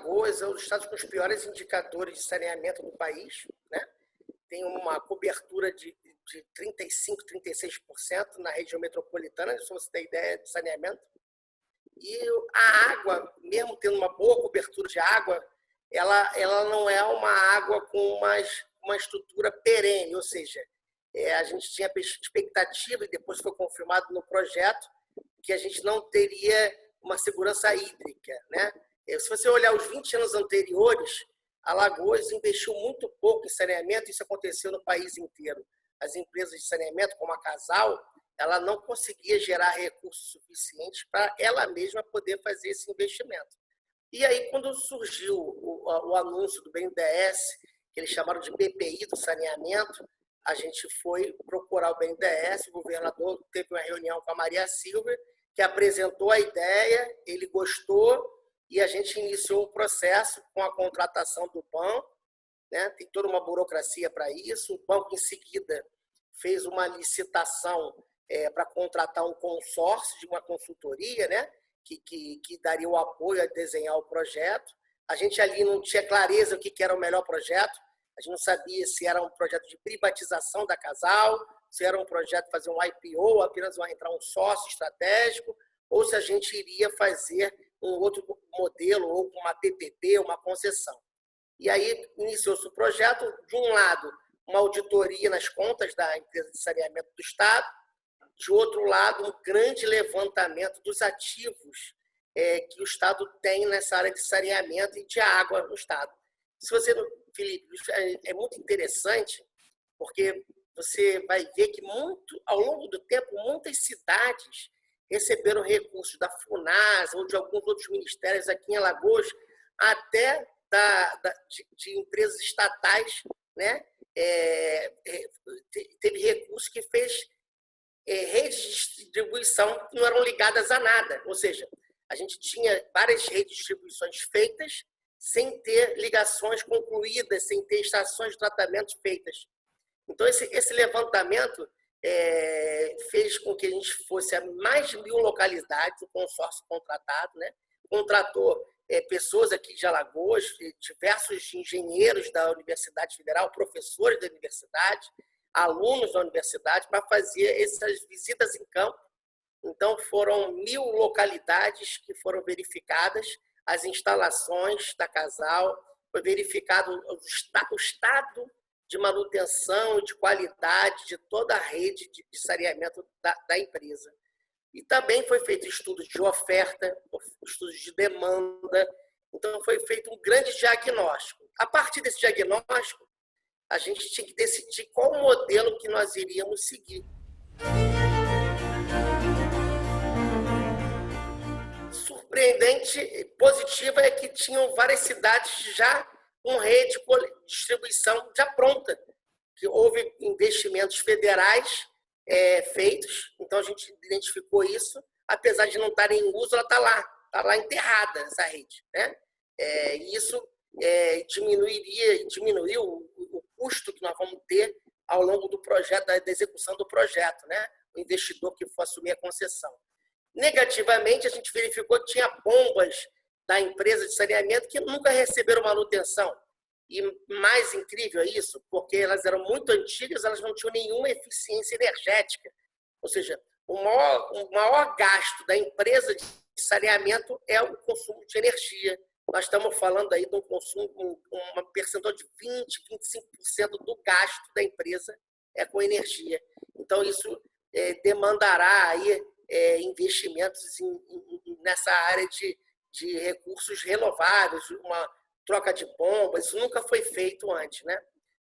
Alagoas é um dos estados com os piores indicadores de saneamento do país, né? Tem uma cobertura de 35%, 36% na região metropolitana, se você ter ideia de saneamento. E a água, mesmo tendo uma boa cobertura de água, ela não é uma água com uma estrutura perene, ou seja, a gente tinha expectativa, e depois foi confirmado no projeto, que a gente não teria uma segurança hídrica, né? Se você olhar os 20 anos anteriores, Alagoas investiu muito pouco em saneamento, isso aconteceu no país inteiro. As empresas de saneamento, como a Casal, ela não conseguia gerar recursos suficientes para ela mesma poder fazer esse investimento. E aí, quando surgiu o anúncio do BNDES, que eles chamaram de BPI do saneamento, a gente foi procurar o BNDES, o governador teve uma reunião com a Maria Silvia, que apresentou a ideia, ele gostou, e a gente iniciou o processo com a contratação do banco, né? Tem toda uma burocracia para isso. O banco, em seguida, fez uma licitação para contratar um consórcio de uma consultoria, né? que daria o apoio a desenhar o projeto. A gente ali não tinha clareza o que era o melhor projeto, a gente não sabia se era um projeto de privatização da Casal, se era um projeto de fazer um IPO, apenas entrar um sócio estratégico, ou se a gente iria fazer um outro modelo, ou uma PPP, uma concessão. E aí iniciou-se o projeto, de um lado, uma auditoria nas contas da empresa de saneamento do Estado, de outro lado, um grande levantamento dos ativos que o Estado tem nessa área de saneamento e de água no Estado. Se você, Felipe, é muito interessante, porque você vai ver que ao longo do tempo, muitas cidades receberam recursos da FUNASA ou de alguns outros ministérios aqui em Alagoas, até de empresas estatais, né? Teve recursos que fez redes de distribuição que não eram ligadas a nada, ou seja, a gente tinha várias redes de distribuições feitas sem ter ligações concluídas, sem ter estações de tratamento feitas. Então, esse levantamento fez com que a gente fosse a mais de 1.000 localidades, o consórcio contratado, né? Contratou pessoas aqui de Alagoas, diversos engenheiros da Universidade Federal, professores da universidade, alunos da universidade, para fazer essas visitas em campo. Então, foram 1.000 localidades que foram verificadas, as instalações da Casal, foi verificado o estado de manutenção e de qualidade de toda a rede de saneamento da empresa. E também foi feito estudos de oferta, estudos de demanda. Então, foi feito um grande diagnóstico. A partir desse diagnóstico, a gente tinha que decidir qual modelo que nós iríamos seguir. Surpreendente, positiva é que tinham várias cidades já com rede de distribuição já pronta, que houve investimentos federais feitos, então a gente identificou isso, apesar de não estar em uso, ela está lá enterrada, essa rede, né? Isso diminuiu o custo que nós vamos ter ao longo do projeto, da execução do projeto, né? O investidor que for assumir a concessão. Negativamente, a gente verificou que tinha bombas da empresa de saneamento que nunca receberam manutenção. E mais incrível é isso, porque elas eram muito antigas, elas não tinham nenhuma eficiência energética. Ou seja, o maior gasto da empresa de saneamento é o consumo de energia. Nós estamos falando aí de um consumo, uma percentual de 20%, 25% do gasto da empresa com energia. Então, isso demandará aí investimentos nessa área de recursos renováveis, uma troca de bombas, isso nunca foi feito antes, né?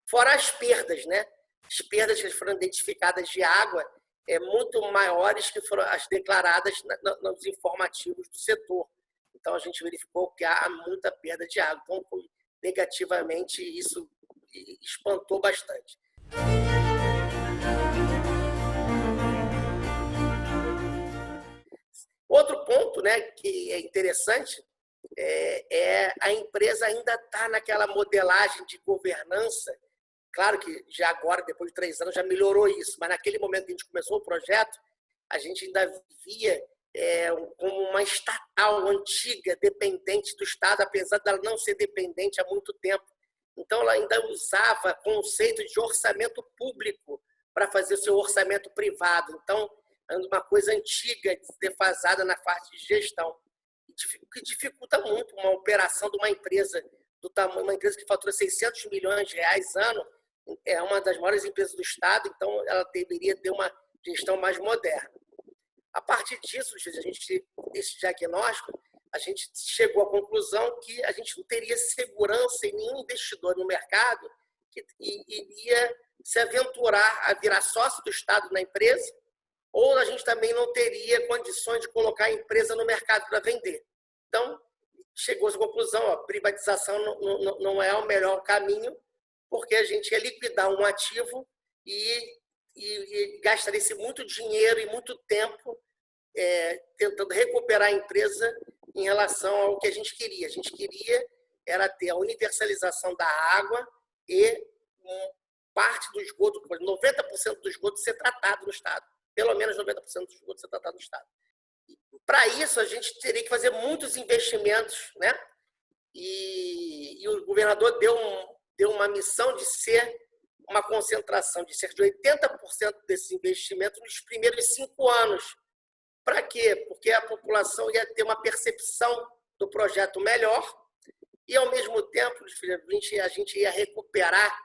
Fora as perdas, né? As perdas que foram identificadas de água muito maiores que foram as declaradas nos informativos do setor. Então, a gente verificou que há muita perda de água. Então, negativamente, isso espantou bastante. Outro ponto, né, que é interessante a empresa ainda está naquela modelagem de governança. Claro que já agora, depois de 3 anos, já melhorou isso, mas naquele momento que a gente começou o projeto, a gente ainda via como uma estatal antiga, dependente do Estado, apesar dela não ser dependente há muito tempo. Então, ela ainda usava conceito de orçamento público para fazer o seu orçamento privado. Então, é uma coisa antiga, defasada na parte de gestão, que dificulta muito uma operação de uma empresa do tamanho, uma empresa que fatura 600 milhões de reais ano, é uma das maiores empresas do Estado, então ela deveria ter uma gestão mais moderna. A partir disso, esse diagnóstico, a gente chegou à conclusão que a gente não teria segurança em nenhum investidor no mercado que iria se aventurar a virar sócio do Estado na empresa, ou a gente também não teria condições de colocar a empresa no mercado para vender. Então, chegou à conclusão, a privatização não é o melhor caminho, porque a gente ia liquidar um ativo e gastaria muito dinheiro e muito tempo tentando recuperar a empresa em relação ao que a gente queria. A gente queria era ter a universalização da água e parte do esgoto, 90% do esgoto ser tratado no Estado. Pelo menos 90% do esgoto ser tratado no Estado. Para isso, a gente teria que fazer muitos investimentos, né? E o governador deu uma missão de ser uma concentração de cerca de 80% desses investimentos nos primeiros 5 anos. Para quê? Porque a população ia ter uma percepção do projeto melhor e, ao mesmo tempo, a gente ia recuperar,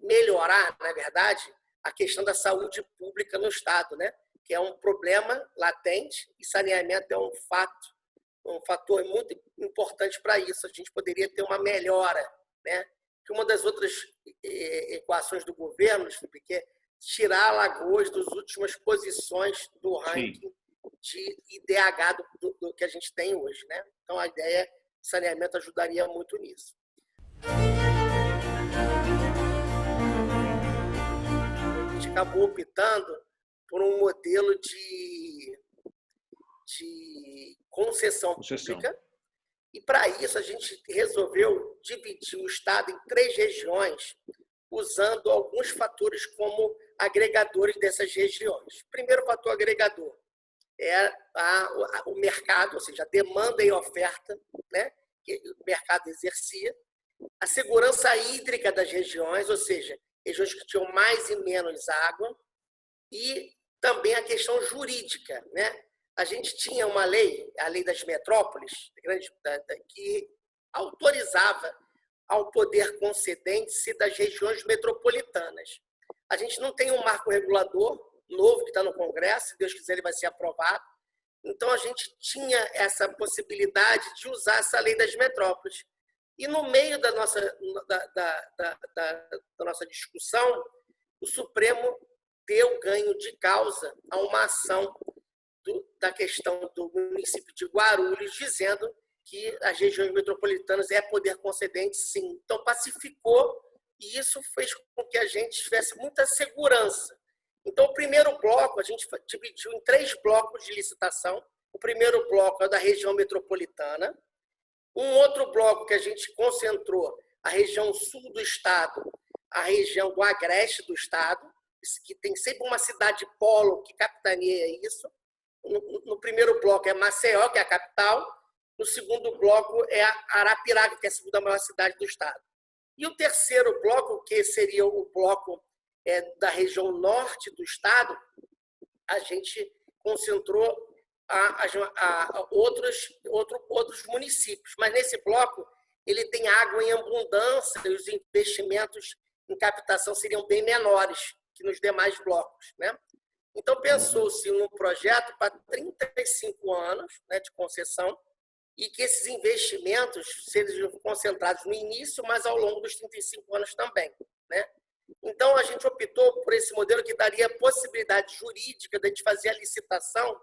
melhorar, na verdade, a questão da saúde pública no Estado, né? Que é um problema latente e saneamento é um fator muito importante para isso. A gente poderia ter uma melhora, né? Que uma das outras equações do governo, que é tirar Alagoas das últimas posições do ranking de IDH do que a gente tem hoje, né? Então, a ideia é que o saneamento ajudaria muito nisso. A gente acabou optando por um modelo de concessão pública. E, para isso, a gente resolveu dividir o Estado em 3 regiões, usando alguns fatores como agregadores dessas regiões. O primeiro fator agregador é o mercado, ou seja, a demanda e oferta, né, que o mercado exercia. A segurança hídrica das regiões, ou seja, regiões que tinham mais e menos água. E também a questão jurídica, né? A gente tinha uma lei, a Lei das Metrópoles, que autorizava ao poder concedente das regiões metropolitanas. A gente não tem um marco regulador novo que está no Congresso, se Deus quiser ele vai ser aprovado. Então, a gente tinha essa possibilidade de usar essa Lei das Metrópoles. E, no meio da nossa discussão, o Supremo deu ganho de causa a uma ação da questão do município de Guarulhos, dizendo que as regiões metropolitanas é poder concedente, sim. Então, pacificou, e isso fez com que a gente tivesse muita segurança. Então, o primeiro bloco, a gente dividiu em 3 blocos de licitação. O primeiro bloco é da região metropolitana. Um outro bloco que a gente concentrou a região sul do estado, a região do agreste do estado, que tem sempre uma cidade polo que capitaneia isso. No primeiro bloco é Maceió, que é a capital. No segundo bloco é Arapiraca, que é a segunda maior cidade do estado. E o terceiro bloco, que seria o bloco da região norte do estado, a gente concentrou a outros municípios. Mas nesse bloco, ele tem água em abundância e os investimentos em captação seriam bem menores que nos demais blocos, né? Então, pensou-se num projeto para 35 anos, né, de concessão, e que esses investimentos sejam concentrados no início, mas ao longo dos 35 anos também, né? Então, a gente optou por esse modelo que daria a possibilidade jurídica de a gente fazer a licitação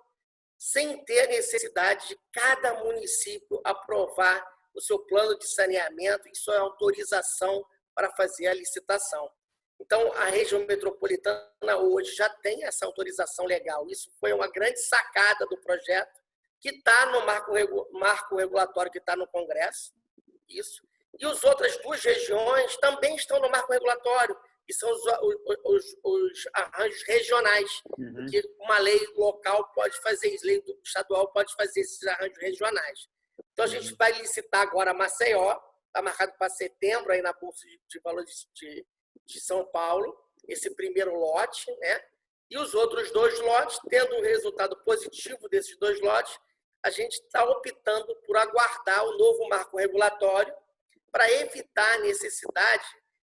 sem ter a necessidade de cada município aprovar o seu plano de saneamento e sua autorização para fazer a licitação. Então, a região metropolitana hoje já tem essa autorização legal. Isso foi uma grande sacada do projeto, que está no marco regulatório que está no Congresso. Isso. E as outras 2 regiões também estão no marco regulatório, que são os arranjos regionais, que uma lei local pode fazer isso, lei estadual pode fazer esses arranjos regionais. Então, a gente vai licitar agora Maceió, está marcado para setembro, aí na Bolsa de Valores de São Paulo, esse primeiro lote, né? E os outros 2 lotes, tendo um resultado positivo desses 2 lotes, a gente está optando por aguardar o novo marco regulatório para evitar a necessidade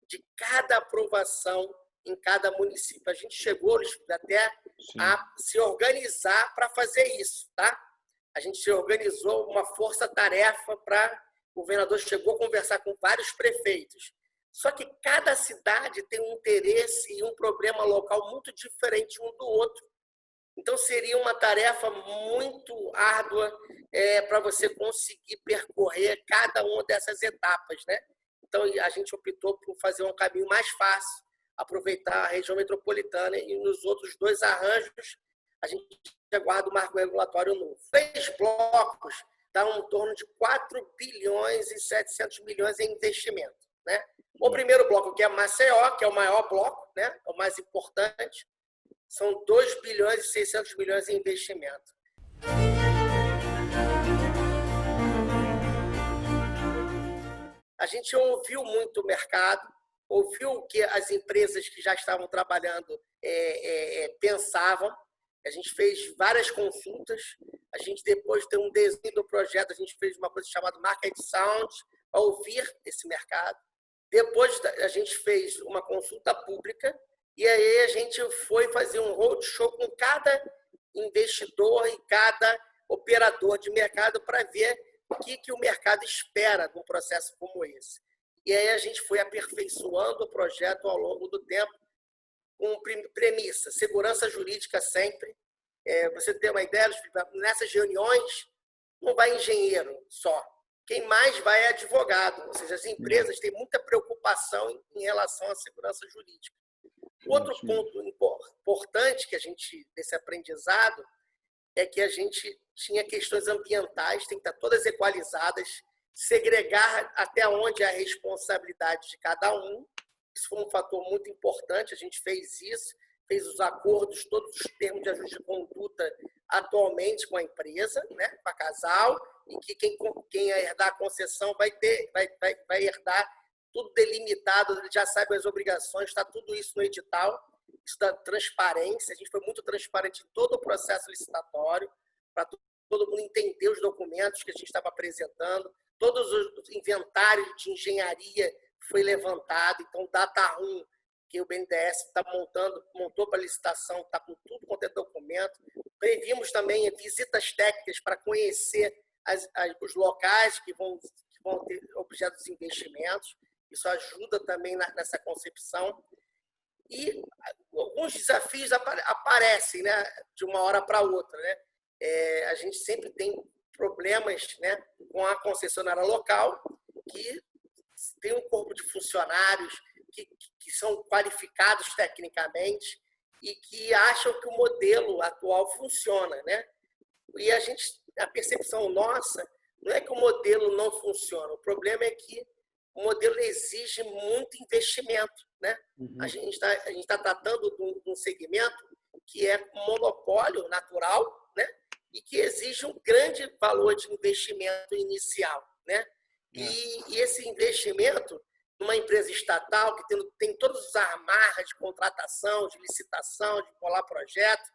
de cada aprovação em cada município. A gente chegou até a se organizar para fazer isso, tá? A gente se organizou uma força-tarefa para... O governador chegou a conversar com vários prefeitos. Só que cada cidade tem um interesse e um problema local muito diferente um do outro. Então, seria uma tarefa muito árdua para você conseguir percorrer cada uma dessas etapas, né? Então, a gente optou por fazer um caminho mais fácil, aproveitar a região metropolitana, e nos outros 2 arranjos, a gente aguarda o marco regulatório novo. 3 blocos dão em torno de 4 bilhões e 700 milhões em investimento, né? O primeiro bloco, que é Maceió, que é o maior bloco, né? É o mais importante, são 2 bilhões e 600 milhões em investimento. A gente ouviu muito o mercado, ouviu o que as empresas que já estavam trabalhando pensavam. A gente fez várias consultas. A gente, depois de um desenho do projeto, a gente fez uma coisa chamada Market Sound, para ouvir esse mercado. Depois, a gente fez uma consulta pública e aí a gente foi fazer um roadshow com cada investidor e cada operador de mercado para ver o que o mercado espera de um processo como esse. E aí a gente foi aperfeiçoando o projeto ao longo do tempo, com premissa, segurança jurídica sempre. Você tem uma ideia, nessas reuniões não vai engenheiro só. Quem mais vai é advogado. Ou seja, as empresas têm muita preocupação em relação à segurança jurídica. Outro ponto importante que a gente, desse aprendizado, é que a gente tinha questões ambientais, tem que estar todas equalizadas, segregar até onde é a responsabilidade de cada um. Isso foi um fator muito importante, a gente fez isso, fez os acordos, todos os termos de ajuste de conduta atualmente com a empresa, né, com a Casal, e que quem herdar a concessão vai herdar tudo delimitado, ele já sabe as obrigações, está tudo isso no edital, isso dá transparência, a gente foi muito transparente em todo o processo licitatório, para todo mundo entender os documentos que a gente estava apresentando, todos os inventários de engenharia foi levantado, então o data room que o BNDES montou para licitação, está com tudo quanto é documento. Previmos também visitas técnicas para conhecer os locais que vão ter objeto de investimentos. Isso ajuda também nessa concepção. E alguns desafios aparecem, né, de uma hora para outra, né? A gente sempre tem problemas, né, com a concessionária local, que tem um corpo de funcionários que são qualificados tecnicamente e que acham que o modelo atual funciona, né? E a percepção nossa não é que o modelo não funciona, o problema é que o modelo exige muito investimento, né? A gente está tratando de um segmento que é um monopólio natural, né? E que exige um grande valor de investimento inicial, né? E esse investimento numa empresa estatal que tem todos os amarras de contratação, de licitação, de colar projeto,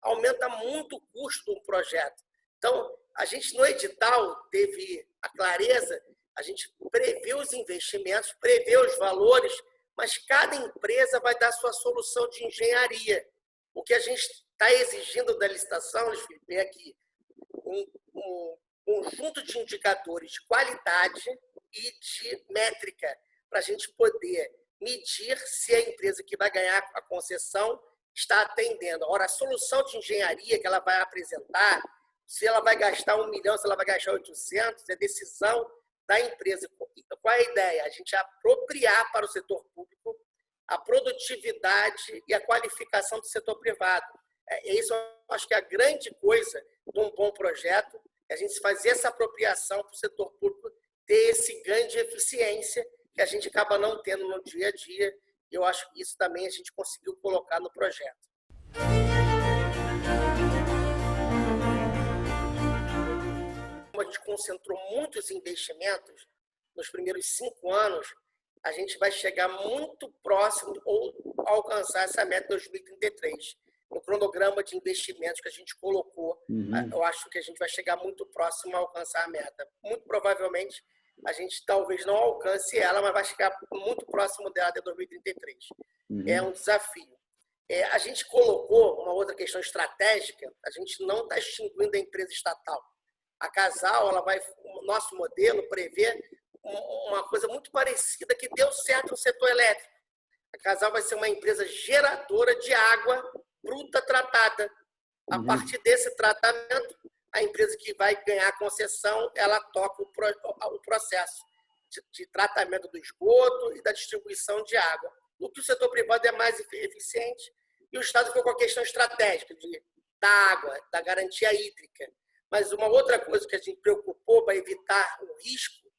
aumenta muito o custo do projeto. Então, a gente no edital teve a clareza, a gente prevê os investimentos, prevê os valores, mas cada empresa vai dar sua solução de engenharia. O que a gente está exigindo da licitação, é aqui um conjunto de indicadores de qualidade e de métrica para a gente poder medir se a empresa que vai ganhar a concessão está atendendo. Ora, a solução de engenharia que ela vai apresentar, se ela vai gastar 1 milhão, se ela vai gastar 800, é decisão da empresa. Qual é a ideia? A gente apropriar para o setor público a produtividade e a qualificação do setor privado. Isso eu acho que é a grande coisa de um bom projeto, é a gente fazer essa apropriação para o setor público ter esse ganho de eficiência que a gente acaba não tendo no dia a dia. Eu acho que isso também a gente conseguiu colocar no projeto. Como a gente concentrou muitos investimentos nos primeiros 5 anos, a gente vai chegar muito próximo ou alcançar essa meta em 2033. No cronograma de investimentos que a gente colocou, eu acho que a gente vai chegar muito próximo a alcançar a meta. Muito provavelmente, a gente talvez não alcance ela, mas vai chegar muito próximo dela até 2033. É um desafio. A gente colocou uma outra questão estratégica, a gente não está extinguindo a empresa estatal. A Casal, o nosso modelo prevê uma coisa muito parecida que deu certo no setor elétrico. A Casal vai ser uma empresa geradora de água bruta tratada. A partir desse tratamento, a empresa que vai ganhar a concessão, ela toca o processo de tratamento do esgoto e da distribuição de água. No que o setor privado é mais eficiente, e o Estado ficou com a questão estratégica da água, da garantia hídrica. Mas uma outra coisa que a gente preocupou para evitar o risco,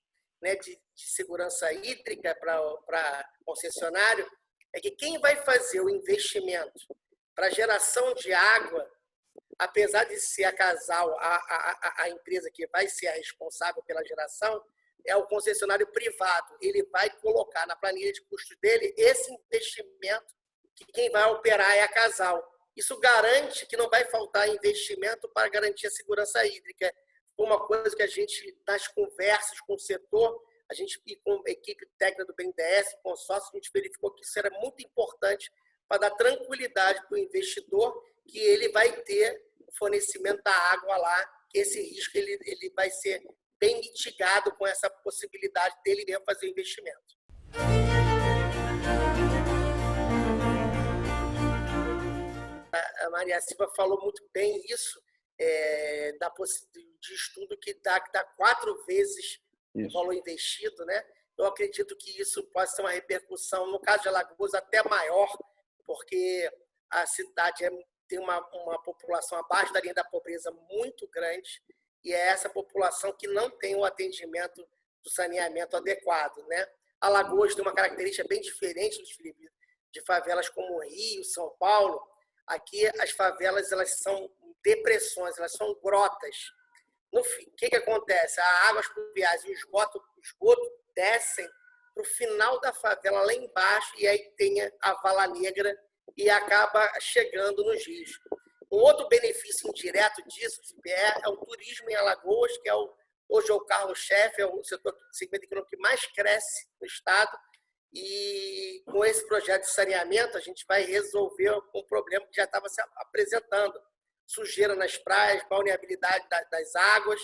né, de segurança hídrica para concessionário é que quem vai fazer o investimento para geração de água, apesar de ser a Casal a empresa que vai ser a responsável pela geração, é o concessionário privado. Ele vai colocar na planilha de custos dele esse investimento que quem vai operar é a Casal. Isso garante que não vai faltar investimento para garantir a segurança hídrica. Uma coisa que a gente, nas conversas com o setor, a gente e com a equipe técnica do BNDES, consórcio, a gente verificou que isso era muito importante para dar tranquilidade para o investidor que ele vai ter o fornecimento da água lá, que esse risco ele vai ser bem mitigado com essa possibilidade dele mesmo fazer o investimento. A Maria Silva falou muito bem isso, de estudo que dá 4 vezes o valor investido, né? Eu acredito que isso pode ser uma repercussão, no caso de Alagoas, até maior, porque a cidade tem uma população abaixo da linha da pobreza muito grande, e é essa população que não tem o atendimento do saneamento adequado, né? Alagoas tem uma característica bem diferente de favelas como Rio, São Paulo. Aqui as favelas elas são depressões, elas são grotas. No fim, o que acontece? As águas pluviais e o esgoto descem para o final da favela lá embaixo e aí tem a vala negra e acaba chegando nos rios. Um outro benefício indireto disso é o turismo em Alagoas, que hoje é o carro-chefe, é o segmento econômico que mais cresce no estado. E com esse projeto de saneamento, a gente vai resolver um problema que já estava se apresentando. Sujeira nas praias, balneabilidade das águas.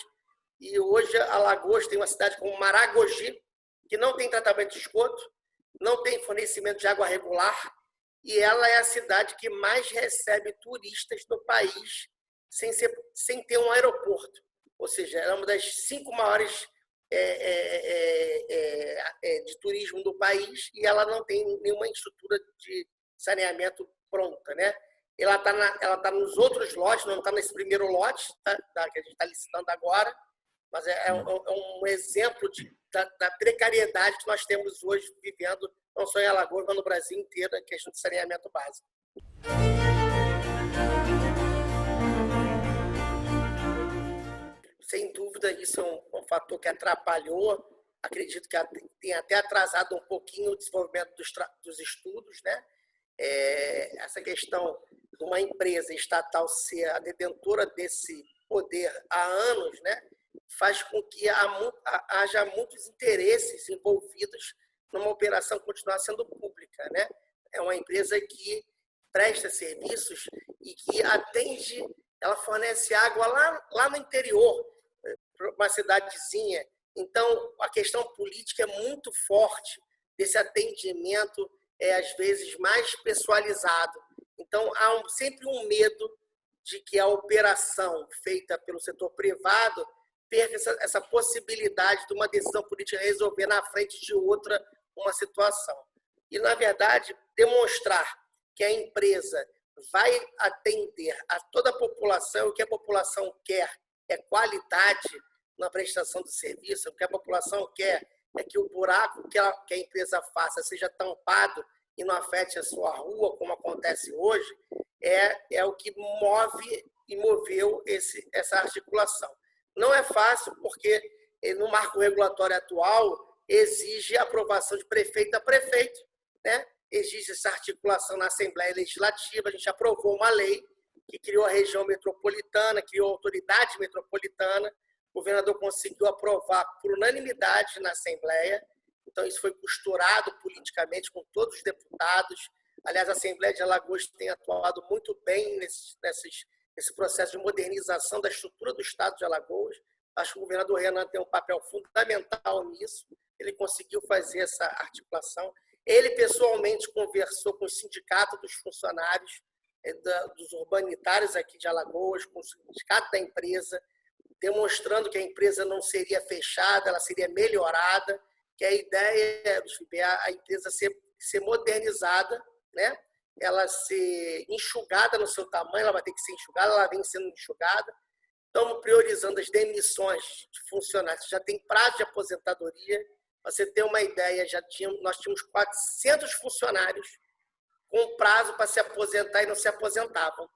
E hoje, Alagoas tem uma cidade como Maragogi, que não tem tratamento de esgoto, não tem fornecimento de água regular, e ela é a cidade que mais recebe turistas no país sem ter um aeroporto. Ou seja, é uma das 5 maiores de turismo do país e ela não tem nenhuma estrutura de saneamento pronta, né? Ela tá nos outros lotes, não está nesse primeiro lote que a gente está licitando agora, mas é um exemplo da precariedade que nós temos hoje vivendo, não só em Alagoas, mas no Brasil inteiro, a questão de saneamento básico. Sem dúvida, isso é um fator que atrapalhou. Acredito que tem até atrasado um pouquinho o desenvolvimento dos estudos, né? Essa questão de uma empresa estatal ser a detentora desse poder há anos, né? Faz com que haja muitos interesses envolvidos numa operação continuar sendo pública, né? É uma empresa que presta serviços e que atende, ela fornece água lá no interior, para uma cidadezinha. Então, a questão política é muito forte desse atendimento, às vezes, mais pessoalizado. Então, há sempre um medo de que a operação feita pelo setor privado perca essa possibilidade de uma decisão política resolver na frente de outra uma situação. E, na verdade, demonstrar que a empresa vai atender a toda a população, o que a população quer é qualidade na prestação do serviço, o que a população quer é que o buraco que a empresa faça seja tampado e não afete a sua rua, como acontece hoje, é o que move e moveu essa articulação. Não é fácil, porque no marco regulatório atual exige a aprovação de prefeito a prefeito, né? Exige essa articulação na Assembleia Legislativa. A gente aprovou uma lei que criou a região metropolitana, criou a autoridade metropolitana. O governador conseguiu aprovar por unanimidade na Assembleia. Então, isso foi costurado politicamente com todos os deputados. Aliás, a Assembleia de Alagoas tem atuado muito bem nesse processo de modernização da estrutura do Estado de Alagoas. Acho que o governador Renan tem um papel fundamental nisso. Ele conseguiu fazer essa articulação. Ele, pessoalmente, conversou com o sindicato dos funcionários, dos urbanitários aqui de Alagoas, com o sindicato da empresa, demonstrando que a empresa não seria fechada, ela seria melhorada, que a ideia é a empresa ser modernizada, né? Ela ser enxugada no seu tamanho, ela vai ter que ser enxugada, ela vem sendo enxugada. Estamos priorizando as demissões de funcionários, já tem prazo de aposentadoria. Para você ter uma ideia, nós tínhamos 400 funcionários com prazo para se aposentar e não se aposentavam.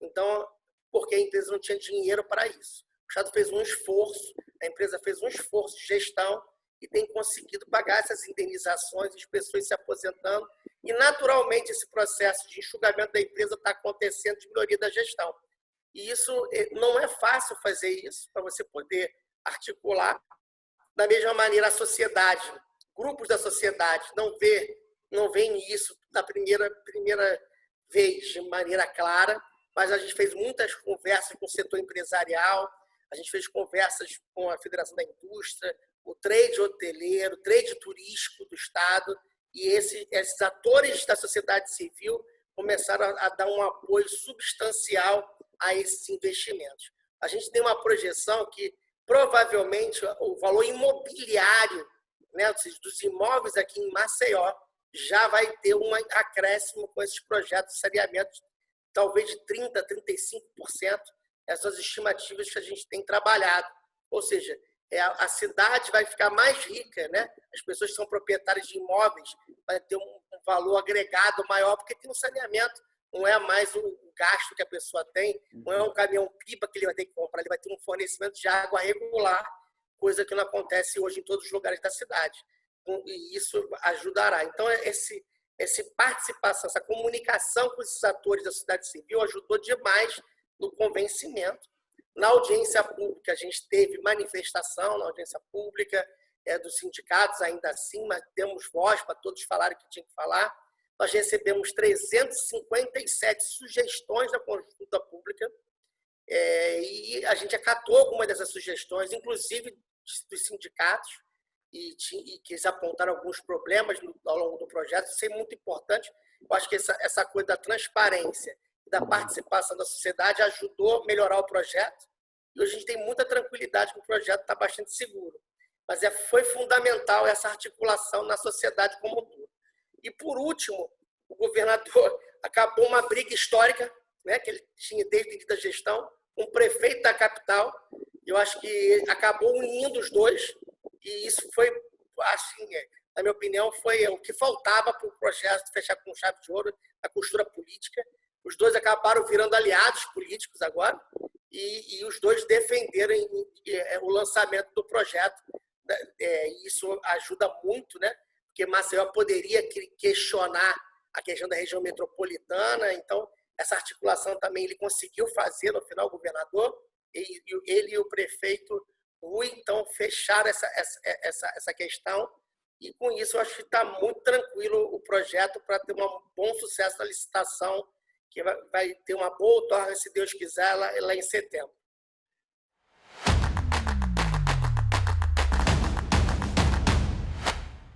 Então, porque a empresa não tinha dinheiro para isso. O Estado fez um esforço, a empresa fez um esforço de gestão e tem conseguido pagar essas indenizações, as pessoas se aposentando. E, naturalmente, esse processo de enxugamento da empresa está acontecendo de melhoria da gestão. E isso não é fácil fazer isso, para você poder articular. Da mesma maneira, a sociedade, grupos da sociedade não veem isso da primeira vez de maneira clara, mas a gente fez muitas conversas com o setor empresarial, a gente fez conversas com a Federação da Indústria, o trade hoteleiro, o trade turístico do Estado, e esses atores da sociedade civil começaram a dar um apoio substancial a esses investimentos. A gente tem uma projeção que provavelmente o valor imobiliário, né, dos imóveis aqui em Maceió já vai ter um acréscimo com esses projetos de saneamento, talvez de 30%, 35%, essas estimativas que a gente tem trabalhado. Ou seja, a cidade vai ficar mais rica, né? As pessoas que são proprietárias de imóveis vai ter um valor agregado maior, porque tem um saneamento, não é mais o gasto que a pessoa tem, não é um caminhão-pipa que ele vai ter que comprar, ele vai ter um fornecimento de água regular, coisa que não acontece hoje em todos os lugares da cidade. E isso ajudará. Então, essa participação, essa comunicação com esses atores da sociedade civil ajudou demais no convencimento. Na audiência pública, a gente teve manifestação na audiência pública dos sindicatos, ainda assim, mas temos voz para todos falarem o que tinha que falar. Nós recebemos 357 sugestões da consulta pública e a gente acatou algumas dessas sugestões, inclusive dos sindicatos, e que eles apontaram alguns problemas ao longo do projeto. Isso é muito importante. Eu acho que essa coisa da transparência e da participação da sociedade ajudou a melhorar o projeto. E hoje a gente tem muita tranquilidade que o projeto está bastante seguro. Mas foi fundamental essa articulação na sociedade como um todo. E, por último, o governador acabou uma briga histórica, né, que ele tinha desde o início da gestão, com o prefeito da capital. Eu acho que acabou unindo os dois. E isso foi, assim, na minha opinião, foi o que faltava para o projeto fechar com chave de ouro, a costura política. Os dois acabaram virando aliados políticos agora e os dois defenderam o lançamento do projeto. Isso ajuda muito, né? Porque Maceió poderia questionar a questão da região metropolitana. Então, essa articulação também ele conseguiu fazer no final, o governador, ele e o prefeito Rui, então, fecharam essa questão. E, com isso, eu acho que está muito tranquilo o projeto para ter um bom sucesso na licitação, que vai ter uma boa outorga, se Deus quiser, lá em setembro.